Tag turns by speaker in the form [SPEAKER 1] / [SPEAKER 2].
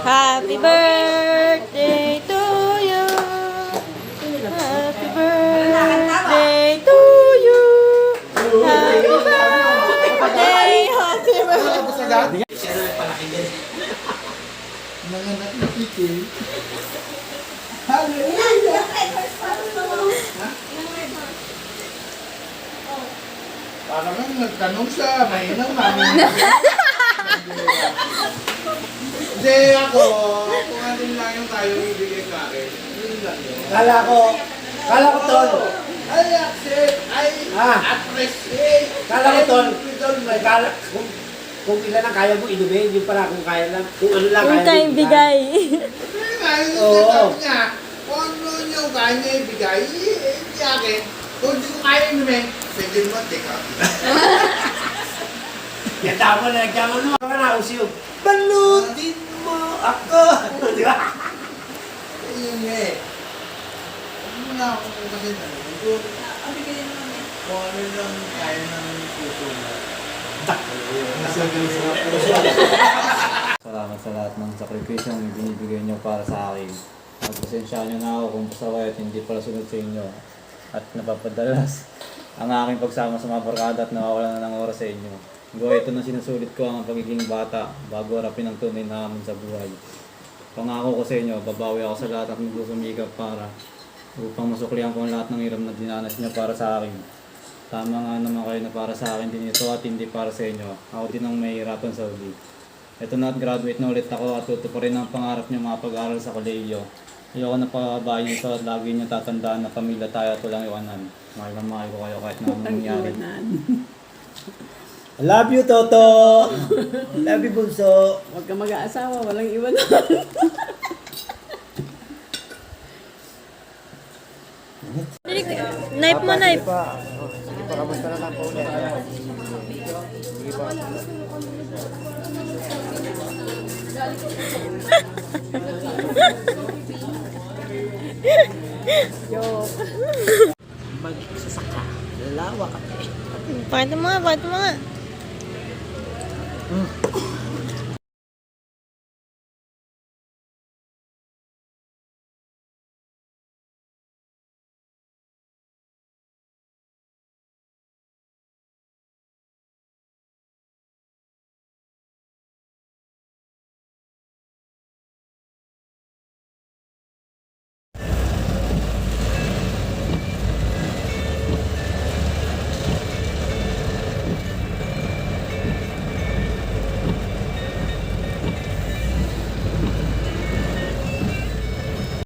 [SPEAKER 1] Happy birthday to you. Happy birthday to you. Happy birthday, happy birthday.
[SPEAKER 2] Nanganak na pitin. Hallelujah! Parang nga nagtanong siya, mainang namin. Hindi ako nga din lang yung tayo ibigay sa akin. Yun lang yun.
[SPEAKER 3] Kala ko tol.
[SPEAKER 2] Ay, accept! Ay, appreciate!
[SPEAKER 3] Kala ko tol, may kala, kung ilan ang kaya mo inumin, yung para kung kaya lang, kung ano lang
[SPEAKER 1] Kung
[SPEAKER 3] kaya
[SPEAKER 1] tayong
[SPEAKER 3] mo
[SPEAKER 1] bigay.
[SPEAKER 2] Kaya nga, yung
[SPEAKER 3] Oo.
[SPEAKER 2] sinasabi niya, kung ano yung kaya niya ibigay, hindi akin. Kung hindi ko kaya inumin, pwede mo, teka.
[SPEAKER 3] Yan tama na nagkaman mo. Baka nausiyo. Balutin mo ako. Di ba?
[SPEAKER 2] Ayun nga eh. Ano na ako kasi nalito. Kung ano lang kaya ng puso mo.
[SPEAKER 4] Salamat sa lahat ng sakripisyo na binibigay niyo para sa akin. Pagpasensyaan niyo na ako kung pasaway at hindi pala sunod sa inyo. At napapadalas ang aking pagsama sa mga barkada at nawawala na ng oras sa inyo. Gawa ito na sinusulit ko ang pagiging bata bago harapin ang tunay na hamon sa buhay. Pangako ko sa inyo, babawi ako sa lahat at magsusumikap para upang masuklihan ko ang lahat ng hirap na dinanas niyo para sa akin. Tama nga naman kayo na para sa akin din ito at hindi para sa inyo. Ako din ang mahihirapan sa uli. Ito na at graduate na ulit ako at tutuparin ang pangarap niyo mga pag-aaral sa kolehiyo. Ayoko na pababayin ito at lagi niyo tatandaan na pamilya tayo at walang iwanan. Mahal na mahal ko kayo kahit na anong mangyari.
[SPEAKER 3] I love you, Toto. Love you, Bunso.
[SPEAKER 5] Huwag ka mag-aasawa, walang iwanan.
[SPEAKER 1] Knife mo, knife.
[SPEAKER 3] Sige pa, kamusta na lang po ulit. Sige pa.
[SPEAKER 5] Joke.
[SPEAKER 3] Magsasaka. Lalawa ka.
[SPEAKER 1] Pakita mo nga, pakita mo nga.